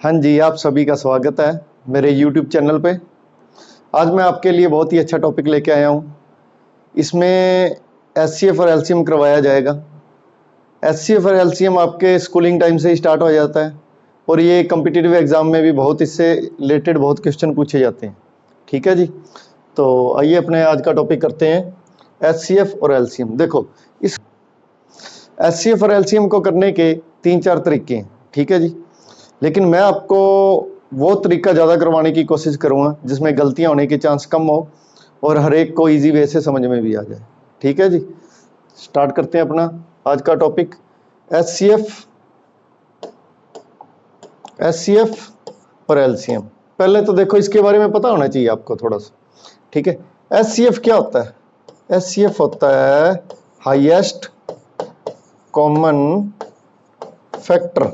हाँ जी, आप सभी का स्वागत है मेरे YouTube चैनल पे। आज मैं आपके लिए बहुत ही अच्छा टॉपिक लेके आया हूँ। इसमें एचसीएफ और एलसीएम करवाया जाएगा। एचसीएफ और एलसीएम आपके स्कूलिंग टाइम से ही स्टार्ट हो जाता है और ये कॉम्पिटिटिव एग्जाम में भी बहुत इससे रिलेटेड बहुत क्वेश्चन पूछे जाते हैं। ठीक है जी, तो आइए अपने आज का टॉपिक करते हैं एचसीएफ और एलसीएम। देखो, इस एचसीएफ और एलसीएम को करने के 3-4 तरीके हैं। ठीक है जी, लेकिन मैं आपको वो तरीका ज़्यादा करवाने की कोशिश करूँगा जिसमें गलतियाँ होने के चांस कम हो और हर एक को इजी वे से समझ में भी आ जाए। ठीक है जी, स्टार्ट करते हैं अपना आज का टॉपिक एचसीएफ और एलसीएम। पहले तो देखो इसके बारे में पता होना चाहिए आपको थोड़ा सा। ठीक है, एचसीएफ क्या होता है? एचसीएफ होता है हाईएस्ट कॉमन फैक्टर।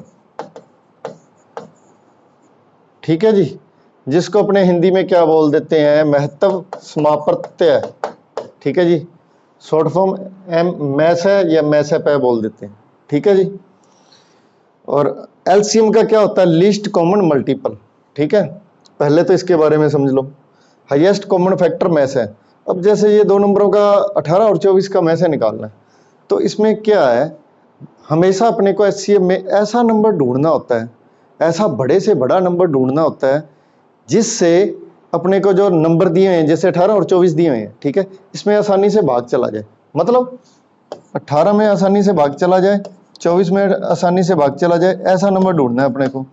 ठीक है जी, जिसको अपने हिंदी में क्या बोल देते हैं? महत्व समापत्य। ठीक है जी, शॉर्ट फॉर्म मैस है या मैसएप है बोल देते हैं। ठीक है जी, और एलसीएम का क्या होता है? Least common multiple. ठीक है, पहले तो इसके बारे में समझ लो। हाईएस्ट कॉमन फैक्टर मैस है। अब जैसे ये दो नंबरों का 18 और 24 का मैस है निकालना है, तो इसमें क्या है, हमेशा अपने को एचसीएफ में ऐसा नंबर ढूंढना होता है, ऐसा बड़े से बड़ा नंबर ढूंढना होता है जिससे अपने को जो नंबर दिए हैं जैसे 18 और 24 दिए हुए हैं, ठीक है, इसमें आसानी से भाग चला जाए। मतलब 18 में आसानी से भाग चला जाए, 24 में आसानी से भाग चला जाए, ऐसा नंबर ढूंढना है अपने को।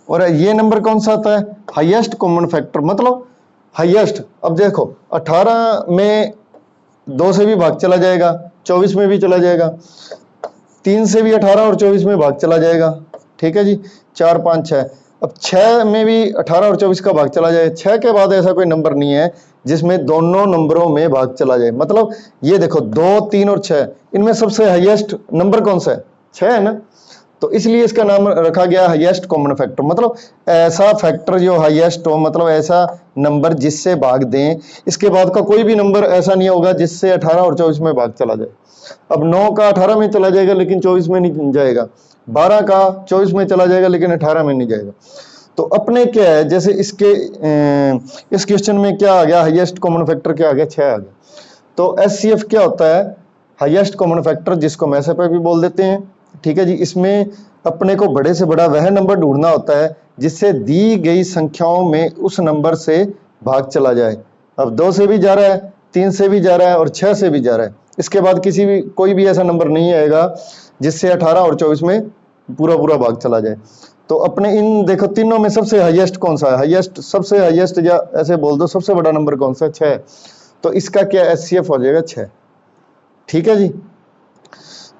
और ये नंबर कौन सा आता है? Highest common factor. मतलब हाईएस्ट, अब देखो 18 में 2 से भी भाग चला जाएगा, 24 में भी चला जाएगा, 3 से भी 18 और 24 में भाग चला जाएगा। ठीक है जी, 4, 5, 6। अब 6 में भी 18 और 24 का भाग चला जाए। 6 के बाद ऐसा कोई नंबर नहीं है जिसमें दोनों नंबरों में भाग चला जाए। मतलब ये देखो 2, 3 और 6, इनमें सबसे हाईएस्ट नंबर कौन सा है? 6 है ना, तो इसलिए इसका नाम रखा गया हाईएस्ट कॉमन फैक्टर। मतलब ऐसा फैक्टर जो हाईएस्ट हो, मतलब ऐसा नंबर जिससे भाग दें, इसके बाद का कोई भी नंबर ऐसा नहीं होगा जिससे 18 और 24 में भाग चला जाए। अब 9 का 18 में चला जाएगा लेकिन 24 में नहीं जाएगा, 12 का 24 में चला जाएगा लेकिन 18 में नहीं जाएगा। तो अपने क्या है, जैसे इस क्वेश्चन में क्या आ गया? हाईएस्ट कॉमन फैक्टर क्या आ गया? 6 आ गया। तो एचसीएफ क्या होता है? हाईएस्ट कॉमन फैक्टर, जिसको मैसएप भी बोल देते हैं। ठीक है जी, इसमें अपने को बड़े से बड़ा वह नंबर ढूंढना होता है जिससे दी गई संख्याओं में उस नंबर से भाग चला जाए। अब 2 से भी जा रहा है, 3 से भी जा रहा है और 6 से भी जा रहा है। इसके बाद कोई भी ऐसा नंबर नहीं आएगा जिससे 18 और 24 में पूरा भाग चला जाए। तो अपने इन देखो तीनों में सबसे हाईएस्ट कौन सा है? हाईएस्ट, सबसे हाईएस्ट, या ऐसे बोल दो सबसे बड़ा नंबर कौन सा है? 6। तो इसका क्या एचसीएफ हो जाएगा? 6। ठीक है जी,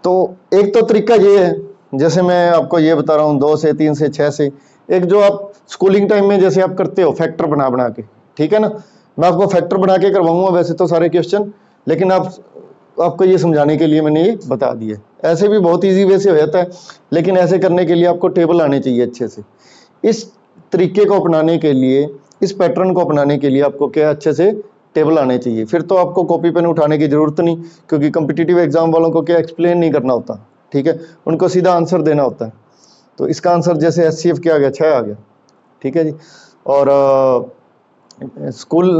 तो एक तो तरीका ये है, जैसे मैं आपको ये बता रहा हूँ, 2 से, 3 से, 6 से। एक जो आप स्कूलिंग टाइम में जैसे आप करते हो फैक्टर बना के, ठीक है ना, मैं आपको फैक्टर बना के करवाऊंगा वैसे तो सारे क्वेश्चन, लेकिन आपको ये समझाने के लिए मैंने ये बता दिया। ऐसे भी बहुत इजी वे से हो जाता है, लेकिन ऐसे करने के लिए आपको टेबल आने चाहिए अच्छे से। इस तरीके को अपनाने के लिए, इस पैटर्न को अपनाने के लिए आपको क्या अच्छे से टेबल आने चाहिए। फिर तो आपको कॉपी पेन उठाने की जरूरत नहीं, क्योंकि कॉम्पिटिटिव एग्जाम वालों को क्या एक्सप्लेन नहीं करना होता। ठीक है, उनको सीधा आंसर देना होता है। तो इसका आंसर जैसे एचसीएफ क्या आ गया? 6 आ गया। ठीक है जी, और स्कूल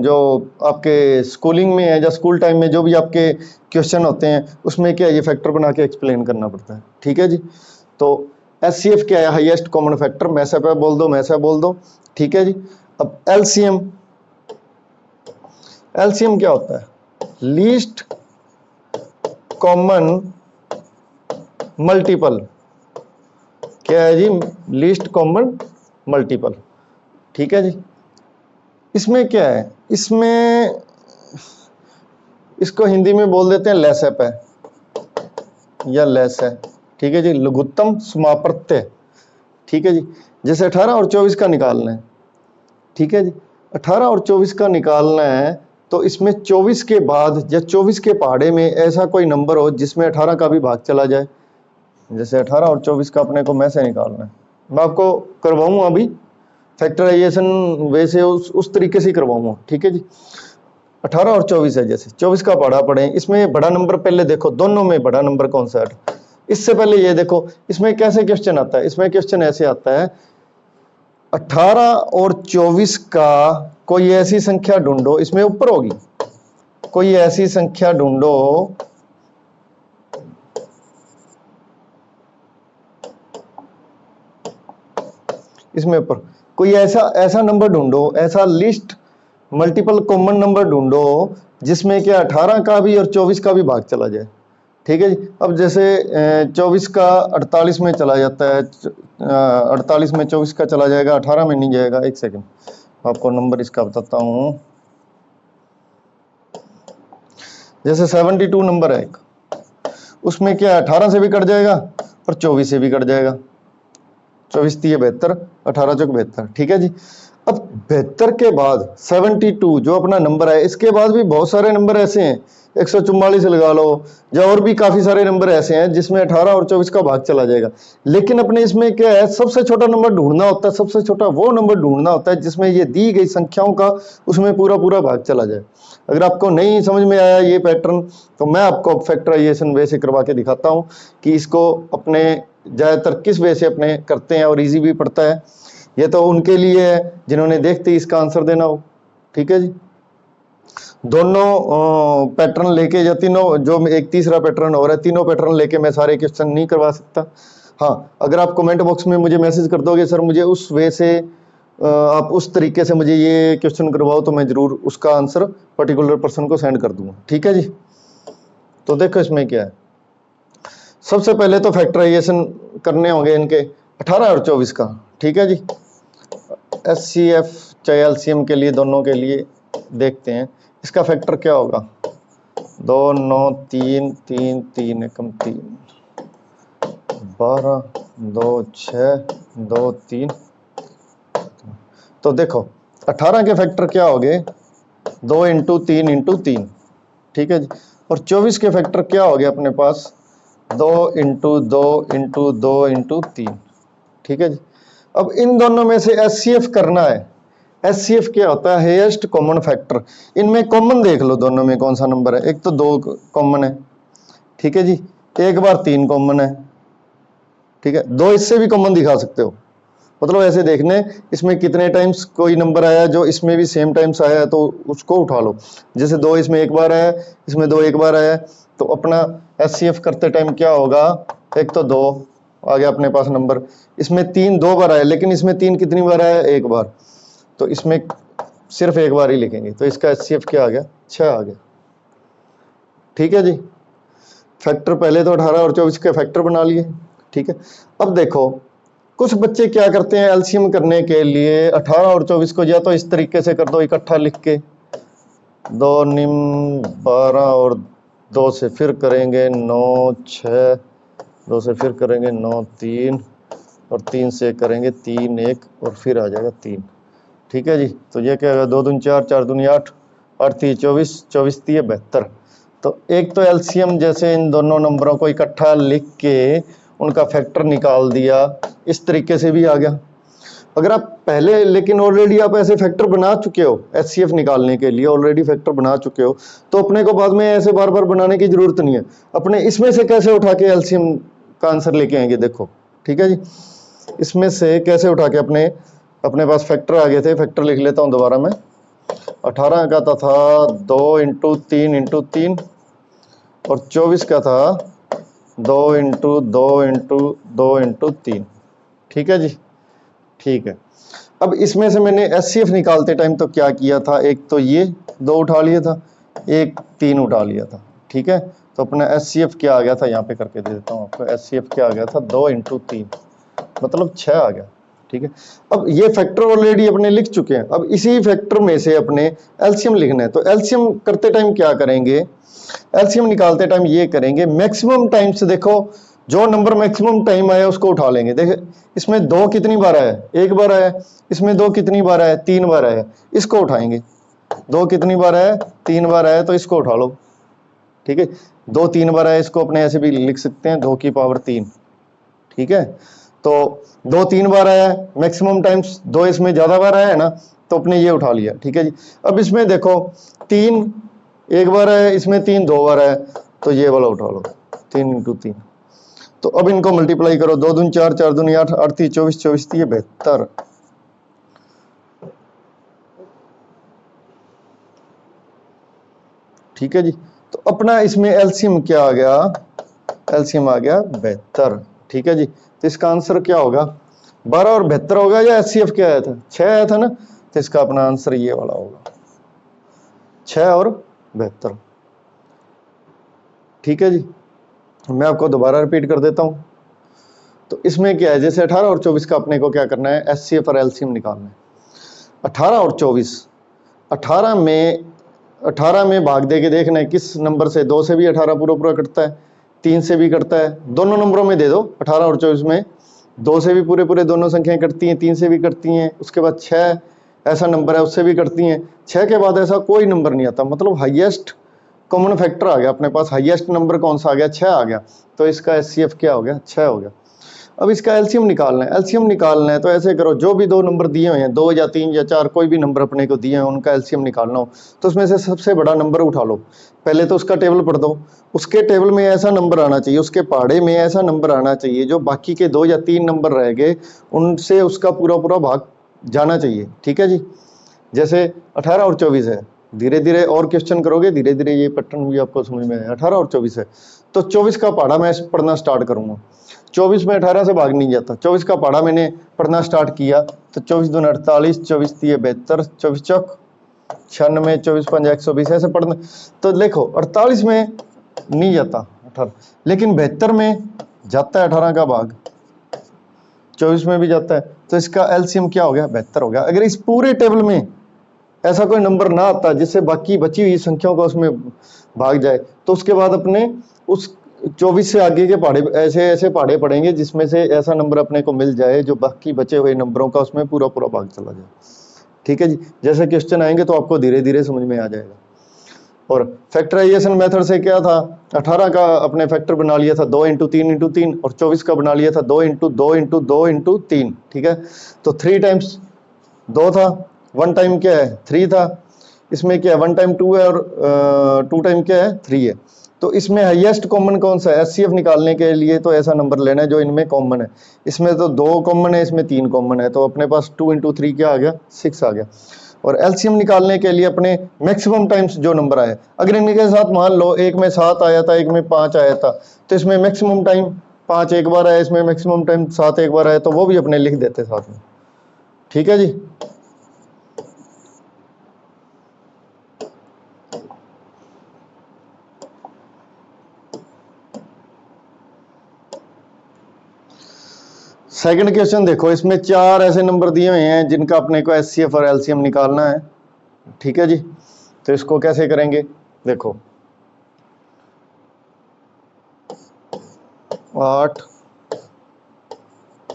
जो आपके स्कूलिंग में है या स्कूल टाइम में जो भी आपके क्वेश्चन होते हैं उसमें क्या ये फैक्टर बना के एक्सप्लेन करना पड़ता है। ठीक है जी, तो एचसीएफ क्या है? Highest common factor. मैसएप बोल दो, मैसएप बोल दो। ठीक है जी, अब एलसीएम क्या होता है? Least common multiple. क्या है जी? Least common multiple. ठीक है जी, इसमें क्या है? इसमें इसको हिंदी में बोल देते हैं लेसएप है या लेस है। ठीक है जी, लघुत्तम समापत्य। ठीक है जी, जैसे 18 और 24 का निकालना है। ठीक है जी, 18 और 24 का निकालना है, तो इसमें 24 के बाद या 24 के पहाड़े में ऐसा कोई नंबर हो जिसमें 18 का भी भाग चला जाए। जैसे 18 और 24 का अपने को मैसे निकालना है, मैं आपको करवाऊंगा अभी फैक्टराइजेशन वैसे उस तरीके से करवाऊंगा। ठीक है जी, 18 और 24 है, जैसे 24 का पहाड़ा पड़े, इसमें बड़ा नंबर पहले देखो, दोनों में बड़ा नंबर कौन सा है? इससे पहले ये देखो इसमें कैसे क्वेश्चन आता है। इसमें क्वेश्चन ऐसे आता है 18 और 24 का कोई ऐसी संख्या ढूंढो, इसमें ऊपर होगी, कोई ऐसी संख्या ढूंढो इसमें ऊपर कोई ऐसा ऐसा नंबर ढूंढो, ऐसा लिस्ट मल्टीपल कॉमन नंबर ढूंढो जिसमें क्या 18 का भी और 24 का भी भाग चला जाए। ठीक है जी। अब जैसे 24 का 48 में चला जाता है, 48 में 24 का चला जाएगा, 18 में नहीं जाएगा। एक सेकंड आपको नंबर इसका बताता हूं। जैसे 72 नंबर है एक, उसमें क्या 18 से भी कट जाएगा और 24 से भी कट जाएगा। 24 3 72, 18 चौक 72। ठीक है जी। अब 72 के बाद 72 जो अपना नंबर है, इसके बाद भी बहुत सारे नंबर ऐसे हैं, 144 लगा लो, या और भी काफी सारे नंबर ऐसे हैं जिसमें 18 और 24 का भाग चला जाएगा। लेकिन अपने इसमें क्या है, सबसे छोटा नंबर ढूंढना होता है, सबसे छोटा वो नंबर ढूंढना होता है जिसमें ये दी गई संख्याओं का उसमें पूरा पूरा भाग चला जाए। अगर आपको नहीं समझ में आया ये पैटर्न, तो मैं आपको फैक्टराइजेशन वे से करवा के दिखाता हूं कि इसको अपने ज्यादातर किस वे से अपने करते हैं और इजी भी पड़ता है। ये तो उनके लिए है जिन्होंने देखते ही इसका आंसर देना हो। ठीक है जी। दोनों पैटर्न लेके या तीनों, जो एक तीसरा पैटर्न हो रहा है, तीनों पैटर्न लेके मैं सारे क्वेश्चन नहीं करवा सकता। हाँ, अगर आप कमेंट बॉक्स में मुझे मैसेज कर दोगे सर मुझे उस वे से आप उस तरीके से मुझे ये क्वेश्चन करवाओ, तो मैं जरूर उसका आंसर पर्टिकुलर पर्सन को सेंड कर दूंगा। ठीक है जी। तो देखो इसमें क्या है, सबसे पहले तो फैक्टराइजेशन करने होंगे इनके 18 और 24 का। ठीक है जी। HCF चाहे LCM के लिए, दोनों के लिए देखते हैं इसका फैक्टर क्या होगा। 2 9 3 3 3 एकम 3 12 2 6 2 3। तो देखो 18 के फैक्टर क्या हो गए, 2 इंटू 3 इंटू 3। ठीक है जी। और 24 के फैक्टर क्या हो गया अपने पास, 2 इंटू 2 इंटू 2 इंटू 3। ठीक है जी। अब इन दोनों में से HCF करना है। HCF क्या होता है, हाईएस्ट कॉमन फैक्टर। इनमें कॉमन देख लो, दोनों में कौन सा नंबर है। एक तो 2 कॉमन है, ठीक है जी, एक बार 3 कॉमन है। ठीक है, 2 इससे भी कॉमन दिखा सकते हो, मतलब ऐसे देखने इसमें कितने टाइम्स कोई नंबर आया जो इसमें भी सेम टाइम्स आया है तो उसको उठा लो। जैसे 2 इसमें एक बार आया, इसमें 2 एक बार आया, तो अपना HCF करते टाइम क्या होगा, एक तो 2 आ गया अपने पास नंबर, इसमें 3 2 बार आया, लेकिन इसमें 3 कितनी बार आया, एक बार, तो इसमें सिर्फ एक बार ही लिखेंगे, तो इसका HCF क्या आ गया, 6 आ गया। ठीक है जी। फैक्टर पहले तो 18 और 24 के फैक्टर बना लिए। ठीक है। अब देखो कुछ बच्चे क्या करते हैं, एलसीएम करने के लिए 18 और 24 को या तो इस तरीके से कर दो इकट्ठा लिख के, 2 निम 12 और 2 से फिर करेंगे 9 6, 2 से फिर करेंगे 9 3 और 3 से करेंगे 3 1 और फिर आ जाएगा 3। ठीक है जी। तो ये क्या होगा, 2 दूनी 4 4 दूनी 8 8 3 24 24 3 72। तो एक तो एलसीएम जैसे इन दोनों नंबरों को इकट्ठा लिख के उनका फैक्टर निकाल दिया, इस तरीके से भी आ गया। अगर आप पहले लेकिन ऑलरेडी आप ऐसे फैक्टर बना चुके हो, एचसीएफ निकालने के लिए ऑलरेडी फैक्टर बना चुके हो, तो अपने को बाद में ऐसे बार बार बनाने की जरूरत नहीं है। अपने इसमें से कैसे उठा के एलसीएम का आंसर लेके आएंगे, देखो। ठीक है जी। इसमें से कैसे उठा के अपने पास फैक्टर आ गए थे, फैक्टर लिख लेता हूं दोबारा मैं। 18 का था 2 इंटू 3 इंटू 3 और 24 का था 2 इंटू 2 इंटू 2 इंटू 3। ठीक है जी। ठीक है। अब इसमें से मैंने एचसीएफ निकालते टाइम तो क्या किया था, एक तो ये 2 उठा लिया था, एक 3 उठा लिया था। ठीक है। तो अपना एचसीएफ क्या आ गया था, यहाँ पे करके दे देता हूँ आपको। एचसीएफ क्या आ गया था, 2 इंटू 3 मतलब 6 आ गया। ठीक है। अब ये फैक्टर ऑलरेडी अपने लिख चुके हैं, अब इसी फैक्टर में से अपने एलसीएम लिखना है। तो एलसीएम करते टाइम क्या करेंगे, एलसीएम निकालते टाइम ये करेंगे, मैक्सिमम टाइम से देखो जो नंबर मैक्सिमम टाइम आया उसको उठा लेंगे। देखिए इसमें 2 कितनी बार आया, एक बार आया, इसमें 2 कितनी बार आया, 3 बार आया, इसको उठाएंगे। 2 कितनी बार आया, 3 बार आया, तो इसको उठा लो। ठीक है। 2 3 बार आया, इसको अपने ऐसे भी लिख सकते हैं 2 की पावर 3। ठीक है। तो 2 3 बार आया मैक्सिमम टाइम्स, 2 इसमें ज्यादा बार आया है ना, तो अपने ये उठा लिया। ठीक है जी। अब इसमें देखो 3 एक बार आया, इसमें 3 2 बार आया, तो ये वाला उठा लो, 3 इंटू 3। तो अब इनको मल्टीप्लाई करो, 2 दूनी 4 4 दूनी 8 8 3 24 24 3 72। ठीक है जी। तो अपना इसमें एलसीएम क्या आ गया, एलसीएम आ गया 72, ठीक है जी। तो इसका आंसर क्या होगा, 12 और 72 होगा, या एचसीएफ क्या आया था, 6 आया था ना, तो इसका अपना आंसर ये वाला होगा 6 और 72, ठीक है जी। मैं आपको दोबारा रिपीट कर देता हूं। तो इसमें क्या है, जैसे 18 और 24 का अपने को क्या करना है, एचसीएफ और एलसीएम निकालना है। 18 और 24, 18 में 18 में भाग दे के देखना है किस नंबर से, 2 से भी 18 पूरा पूरा कटता है, 3 से भी कटता है, दोनों नंबरों में दे दो। 18 और 24 में 2 से भी पूरे पूरे दोनों संख्याएं कटती हैं, 3 से भी कटती हैं, उसके बाद 6 ऐसा नंबर है उससे भी कटती हैं, 6 के बाद ऐसा कोई नंबर नहीं आता, मतलब हाईएस्ट कॉमन फैक्टर आ गया अपने पास, हाईएस्ट नंबर कौन सा आ गया, 6 आ गया। तो इसका एचसीएफ क्या हो गया, 6 हो गया। अब इसका एलसीएम निकालना है, एलसीएम निकालना है तो ऐसे करो, जो भी दो नंबर दिए हुए हैं, 2 या 3 या 4, कोई भी नंबर अपने को दिए हैं, उनका एलसीएम निकालना हो तो उसमें से सबसे बड़ा नंबर उठा लो, पहले तो उसका टेबल पढ़ दो, उसके टेबल में ऐसा नंबर आना चाहिए, उसके पहाड़े में ऐसा नंबर आना चाहिए जो बाकी के 2 या 3 नंबर रह गए उनसे उसका पूरा पूरा भाग जाना चाहिए, ठीक है जी। जैसे 18 और 24 है, धीरे धीरे और क्वेश्चन करोगे, धीरे धीरे ये पैटर्न भी आपको समझ में आए। 18 और 24 है तो 24 का पहाड़ा मैं पढ़ना स्टार्ट करूंगा, 24 में 18 से भाग नहीं जाता, 24 का पहाड़ा मैंने पढ़ना स्टार्ट किया तो 24 दूनी 48, 24 तीय 72, 24 चौक 96, 24 पंजा 120, ऐसे पढ़ना। तो देखो 48 में नहीं जाता 18, लेकिन 72 में जाता है 18 का भाग, 24 में भी जाता है, तो इसका एलसीएम क्या हो गया, 72 हो गया। अगर इस पूरे टेबल में ऐसा कोई नंबर ना आता जिससे बाकी बची हुई संख्याओं का उसमें भाग जाए, तो उसके बाद अपने उस 24 से आगे के पहाड़े ऐसे ऐसे पहाड़े पड़ेंगे जिसमें से ऐसा नंबर अपने को मिल जाए जो बाकी बचे हुए नंबरों का उसमें पूरा पूरा भाग चला जाए, ठीक है जी। जैसे क्वेश्चन आएंगे तो आपको धीरे धीरे समझ में आ जाएगा। और फैक्टराइजेशन मेथड से क्या था, 18 का अपने फैक्टर बना लिया था 2 इंटू 3 इंटू 3, और 24 का बना लिया था 2 इंटू 2 इंटू 2 इंटू 3, ठीक है। तो 3 टाइम्स 2 था, 1 टाइम क्या है 3 था, इसमें क्या है 1 टाइम 2 है, और 2 टाइम क्या है 3 है। तो इसमें हाईएस्ट कॉमन कौन सा है, एचसीएफ निकालने के लिए तो ऐसा नंबर लेना है जो इनमें कॉमन है। इसमें तो 2 कॉमन है, इसमें 3 कॉमन है, तो अपने पास 2 इंटू 3 क्या आ गया, 6 आ गया। और एलसीएम निकालने के लिए अपने मैक्सिमम टाइम्स जो नंबर आए, अगर इनके साथ मान लो एक में 7 आया था, एक में 5 आया था, तो इसमें मैक्सिमम टाइम 5 एक बार आया, इसमें मैक्सिमम टाइम 7 एक बार आया, तो वो भी अपने लिख देते साथ में, ठीक है जी। सेकंड क्वेश्चन देखो, इसमें 4 ऐसे नंबर दिए हुए हैं जिनका अपने को एचसीएफ और एलसीएम निकालना है, ठीक है जी। तो इसको कैसे करेंगे, देखो 8,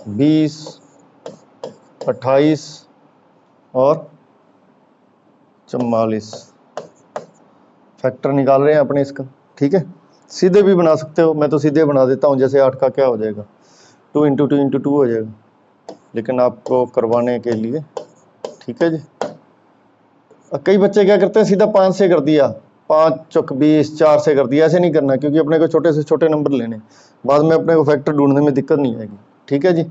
20, 28 और 44 फैक्टर निकाल रहे हैं अपने इसका, ठीक है। सीधे भी बना सकते हो, मैं तो सीधे बना देता हूं, जैसे 8 का क्या हो जाएगा 2 इंटू 2 इंटू 2 हो जाएगा, लेकिन आपको करवाने के लिए, ठीक है जी। कई बच्चे क्या करते हैं सीधा 5 से कर दिया, 5 चौक 20, 4 से कर दिया, ऐसे नहीं करना, क्योंकि अपने को छोटे से छोटे नंबर लेने, बाद में अपने को फैक्टर ढूंढने में दिक्कत नहीं आएगी, ठीक है जी।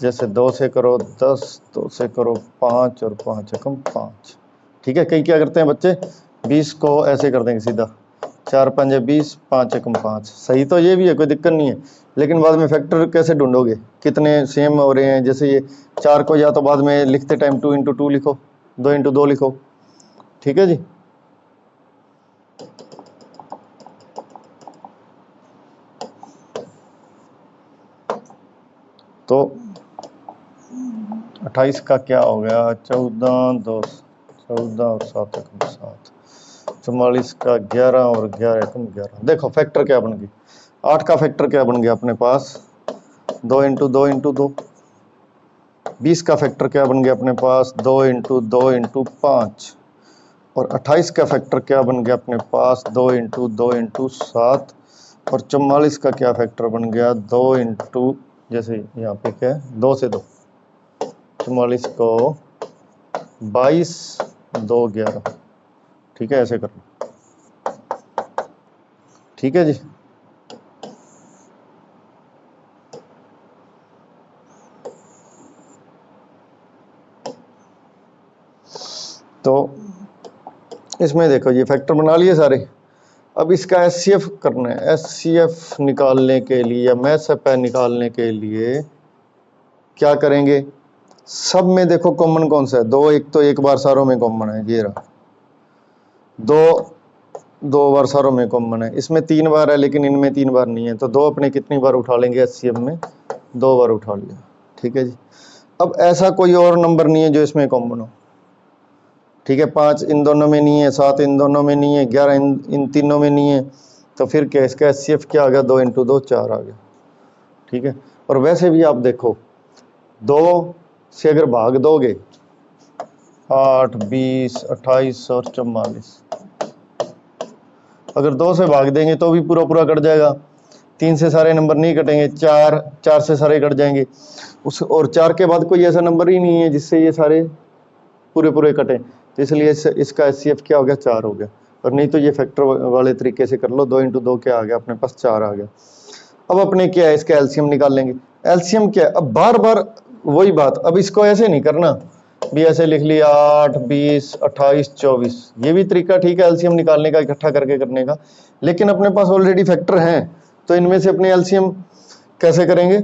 जैसे 2 से करो 10, 2 से करो 5 और 5 एकम 5, ठीक है। कई क्या करते हैं बच्चे 20 को ऐसे कर देंगे सीधा, 4 पंजे 20, 5 एकम 5, सही तो ये भी है, कोई दिक्कत नहीं है, लेकिन बाद में फैक्टर कैसे ढूंढोगे, कितने सेम हो रहे हैं। जैसे ये 4 को या तो बाद में लिखते टाइम 2 इंटू 2 लिखो, 2 इंटू 2 लिखो, ठीक है जी। तो 28 का क्या हो गया 14, 2 14 और 7 एकम 7, 44 का 11 और 11 एकम 11। देखो फैक्टर क्या बन गई, 8 का फैक्टर क्या बन गया अपने पास 2 इंटू 2 इंटू 2, 20 का फैक्टर क्या बन गया अपने पास 2 इंटू 2 इंटू 5, और 28 का फैक्टर क्या बन गया अपने पास 2 इंटू 2 इंटू 7, और 44 का क्या फैक्टर बन गया 2 इंटू, जैसे यहाँ पे क्या है 2 से 2, 44 को 22, 2 11, ठीक है, ऐसे कर लो, ठीक है जी। तो इसमें देखो ये फैक्टर बना लिए सारे। अब इसका एचसीएफ करना है। एचसीएफ निकालने के लिए या MSP निकालने के लिए क्या करेंगे, सब में देखो कॉमन कौन सा है, दो, एक तो एक बार सारों में कॉमन है, ये रहा दो बार सारों में कॉमन है। इसमें 3 बार है लेकिन इनमें 3 बार नहीं है, तो दो अपने कितनी बार उठा लेंगे एचसीएफ में, 2 बार उठा लिया। ठीक है जी। अब ऐसा कोई और नंबर नहीं है जो इसमें कॉमन हो। ठीक है, 5 इन दोनों में नहीं है, 7 इन दोनों में नहीं है, 11 इन तीनों में नहीं है, तो फिर क्या इसका एचसीएफ क्या आ गया, 2 × 2 4 आ गया। ठीक है, और वैसे भी आप देखो 2 से अगर भाग दोगे 8, 20, 28 और 44, अगर 2 से भाग देंगे तो भी पूरा पूरा कट जाएगा। 3 से सारे नंबर नहीं कटेंगे, 4 से सारे कट जाएंगे उस, और 4 के बाद कोई ऐसा नंबर ही नहीं है जिससे ये सारे पूरे पूरे कटे, तो इसलिए इसका एचसीएफ क्या हो गया, 4 हो गया। और नहीं तो ये फैक्टर वाले तरीके से कर लो, 2 × 2 क्या आ गया अपने पास, 4 आ गया। अब अपने क्या है, इसका एलसीएम निकाल लेंगे। एलसीएम क्या है, अब बार बार वही बात, अब इसको ऐसे नहीं करना भी ऐसे लिख लिया 8, 20, 28, 24, ये भी तरीका ठीक है एलसीएम निकालने का, इकट्ठा करके करने का, लेकिन अपने पास ऑलरेडी फैक्टर हैं, तो इनमें से अपने एलसीएम कैसे करेंगे।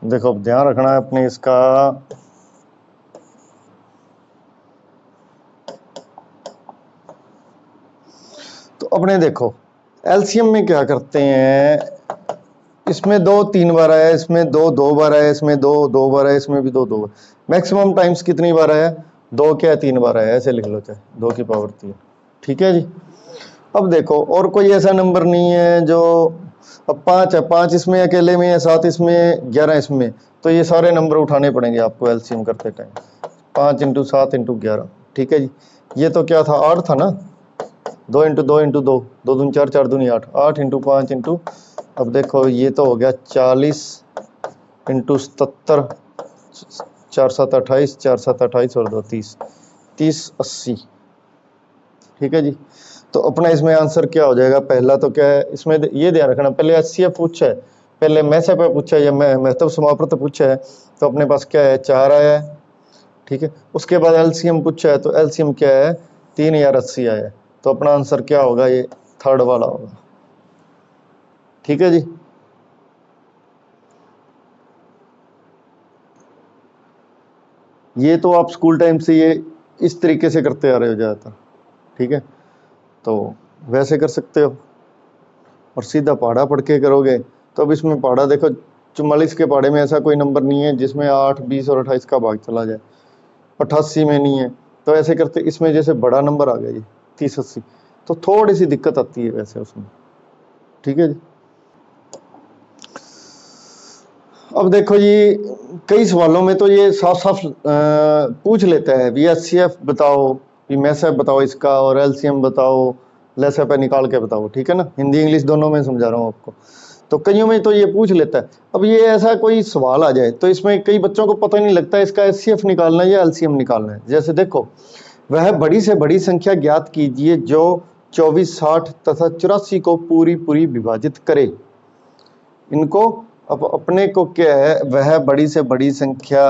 देखो अब ध्यान रखना है अपने इसका, तो अपने देखो एलसीएम में क्या करते हैं, इसमें 2 3 बार आया, इसमें 2 2 बार आया, इसमें 2 2 बार आया, इसमें भी 2 2 बार, मैक्सिमम टाइम्स कितनी बार आया, 2 क्या 3 बार आया, ऐसे लिख लो चाहे 2 की पावर 3। ठीक है जी। अब देखो और कोई ऐसा नंबर नहीं है जो, अब 5 है, 5 इसमें अकेले में है, 7 इसमें, 11 इसमें, तो ये सारे नंबर उठाने पड़ेंगे आपको एलसीएम करते टाइम, 5 × 7 × 11। ठीक है जी। ये तो क्या था, 8 था ना, 2 × 2 × 2, 2 दूनी 4, 4 दूनी 8, 8 × 5 × अब देखो ये तो हो गया 40 × 77, 4 7 28, 4 7 28 और 2 30, 30 80। ठीक है जी। तो अपना इसमें आंसर क्या हो जाएगा, पहला तो क्या है इसमें ये ध्यान रखना, पहले एचसीएफ पूछा है, पहले MSP पूछा है या महत्व समापवर्त पूछा है, तो अपने पास क्या है, 4 आया है। ठीक है, उसके बाद एलसीएम पूछा है, तो एलसीएम क्या है, 3 या 80 आया है, तो अपना आंसर क्या होगा, ये थर्ड वाला होगा। ठीक है जी। ये तो आप स्कूल टाइम से ये इस तरीके से करते आ रहे हो ज़्यादातर। ठीक है, तो वैसे कर सकते हो, और सीधा पहाड़ा पढ़ के करोगे तो अब इसमें पहाड़ा देखो 44 के पहाड़े में ऐसा कोई नंबर नहीं है जिसमें 8, 20 और 28 का भाग चला जाए, 88 में नहीं है, तो ऐसे करते इसमें जैसे बड़ा नंबर आ गया ये 30 80, तो थोड़ी सी दिक्कत आती है वैसे उसमें। ठीक है जी। अब देखो ये कई सवालों में तो ये साफ साफ पूछ लेता है भी एचसीएफ बताओ, भी MSP बताओ इसका, और एलसीएम बताओ, LSP निकाल के बताओ। ठीक है ना, हिंदी इंग्लिश दोनों में समझा रहा हूँ आपको, तो कईयों में तो ये पूछ लेता है। अब ये ऐसा कोई सवाल आ जाए तो इसमें कई बच्चों को पता ही नहीं लगता इसका एचसीएफ निकालना है या एलसीएम निकालना है। जैसे देखो, वह बड़ी से बड़ी संख्या ज्ञात कीजिए जो 24, 60 तथा 84 को पूरी पूरी विभाजित करे। इनको अब अपने को क्या है, वह बड़ी से बड़ी संख्या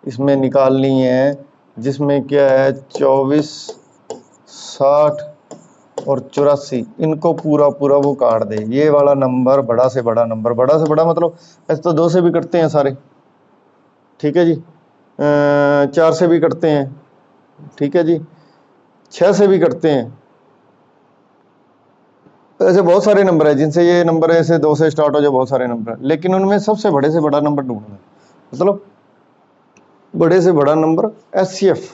इसमें निकालनी है जिसमें क्या है 24, 60 और 84, इनको पूरा पूरा वो काट दे, ये वाला नंबर बड़ा से बड़ा नंबर, बड़ा से बड़ा मतलब ऐसे तो 2 से भी कटते हैं सारे। ठीक है जी, 4 से भी कटते हैं। ठीक है जी, 6 से भी कटते हैं। ऐसे बहुत सारे नंबर है जिनसे ये नंबर ऐसे 2 से स्टार्ट हो जाए, बहुत सारे नंबर है, लेकिन उनमें सबसे बड़े से बड़ा नंबर ढूंढना है, मतलब बड़े से बड़ा नंबर एचसीएफ।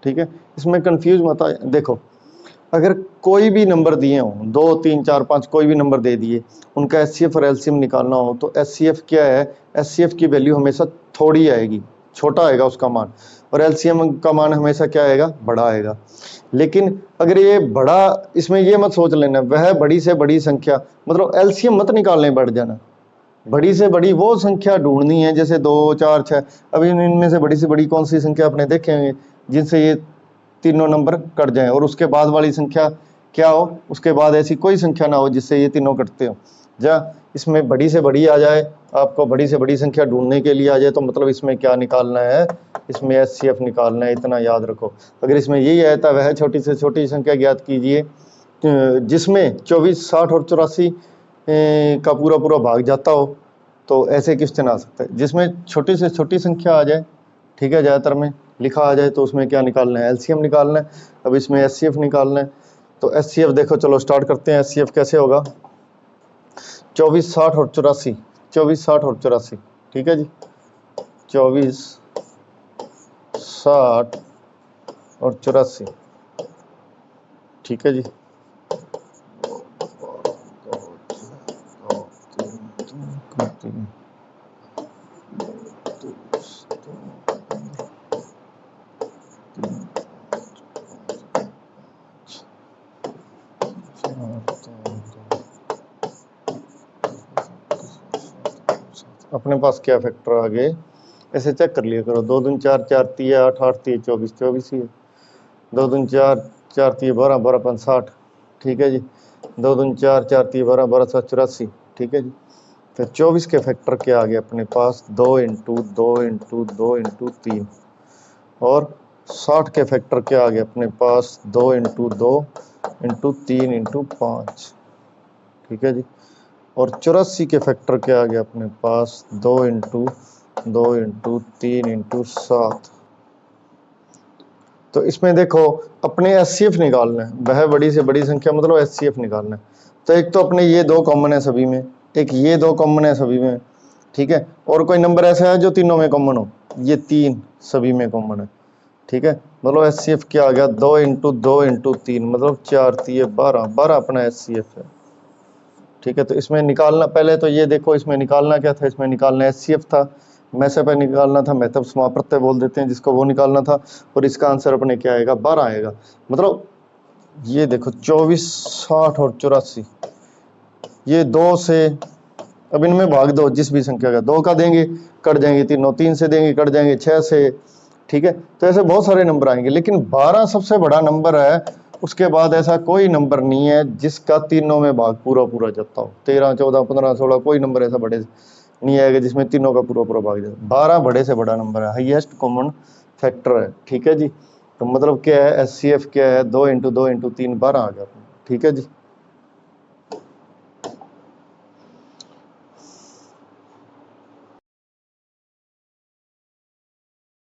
ठीक है, इसमें कंफ्यूज मत आए। देखो अगर कोई भी नंबर दिए हों, 2 3 4 5 कोई भी नंबर दे दिए, उनका एचसीएफ और एलसीएम निकालना हो तो एचसीएफ क्या है, एचसीएफ की वैल्यू हमेशा थोड़ी आएगी, छोटा आएगा उसका मान, और एलसीएम का मान हमेशा क्या आएगा, बड़ा आएगा। लेकिन अगर ये बड़ा, इसमें ये मत सोच लेना वह बड़ी से बड़ी संख्या, मतलब एलसीएम मत निकालने बढ़ जाना, बड़ी से बड़ी वो संख्या ढूंढनी है जैसे 2 4 6। अभी इनमें से बड़ी कौन सी संख्या अपने देखेंगे जिनसे ये तीनों नंबर कट जाएं, और उसके बाद वाली संख्या क्या हो, उसके बाद ऐसी कोई संख्या ना हो जिससे ये तीनों कटते हो। या इसमें बड़ी से बड़ी आ जाए, आपको बड़ी से बड़ी संख्या ढूंढने के लिए आ जाए, तो मतलब इसमें क्या निकालना है, इसमें HCF निकालना है, इतना याद रखो। अगर इसमें यही आया था वह छोटी से छोटी संख्या ज्ञात कीजिए जिसमें 24, 60 और 84 का पूरा पूरा भाग जाता हो, तो ऐसे क्वेश्चन आ सकता है जिसमें छोटी से छोटी संख्या आ जाए, ठीक है, ज़्यादातर में लिखा आ जाए, तो उसमें क्या निकालना है, LCM निकालना है। अब इसमें HCF निकालना है, तो HCF देखो, चलो स्टार्ट करते हैं। HCF कैसे होगा, 24, 60 और 84, 24, 60 और 84, ठीक है जी, 24, 60 और 84, ठीक है जी। अपने पास क्या फैक्टर आ गए, ऐसे चेक कर लिया करो। 2 दूनी 4, 4 3 8, 8 3 24, 24 ही है। 2 दूनी 4, 4 3 12, 12 5 60, ठीक है जी। 2 दूनी 4, 4 3 12, 12 7 84, ठीक है जी। तो 24 के फैक्टर क्या आ गए अपने पास, 2 इंटू 2 इंटू 2 इंटू 3, और 60 के फैक्टर क्या आ गए अपने पास, 2 इंटू 2 इंटू 3 इंटू 5, ठीक है जी। और 84 के फैक्टर क्या आ गया अपने पास, 2 इंटू 2 इंटू 3 इंटू 7। तो इसमें देखो अपने HCF निकालना है, वह बड़ी से बड़ी संख्या मतलब HCF निकालना है। तो एक तो अपने ये दो कॉमन है सभी में, एक ये दो कॉमन है सभी में, ठीक है। और कोई नंबर ऐसा है जो तीनों में कॉमन हो, ये 3 सभी में कॉमन है, ठीक है। मतलब HCF क्या आ गया, 2 इंटू 2 इंटू 3, मतलब 4 3 12, 12 अपना HCF है, ठीक है। तो इसमें निकालना, पहले तो ये देखो इसमें निकालना क्या था, इसमें निकालना HCF था, मैसे पे निकालना था, महत्व समाप्रत्यय बोल देते हैं जिसको, वो निकालना था। और इसका आंसर अपने क्या आएगा, 12 आएगा। मतलब ये देखो 24, 60 और 84, ये 2 से, अब इनमें भाग दो जिस भी संख्या का, 2 का देंगे कट जाएंगे तीनों, 3 से देंगे कट जाएंगे 6 से, ठीक है। तो ऐसे बहुत सारे नंबर आएंगे, लेकिन 12 सबसे बड़ा नंबर है। उसके बाद ऐसा कोई नंबर नहीं है जिसका तीनों में भाग पूरा पूरा जाता हो। 13, 14, 15, 16 कोई नंबर ऐसा बड़े नहीं आएगा जिसमें तीनों का पूरा पूरा भाग जाए। 12 बड़े से बड़ा नंबर है, हाईएस्ट कॉमन फैक्टर है, ठीक है जी। तो मतलब क्या है, HCF क्या है, 2 इंटू 2 इंटू 3, 12 आ गया, ठीक है जी।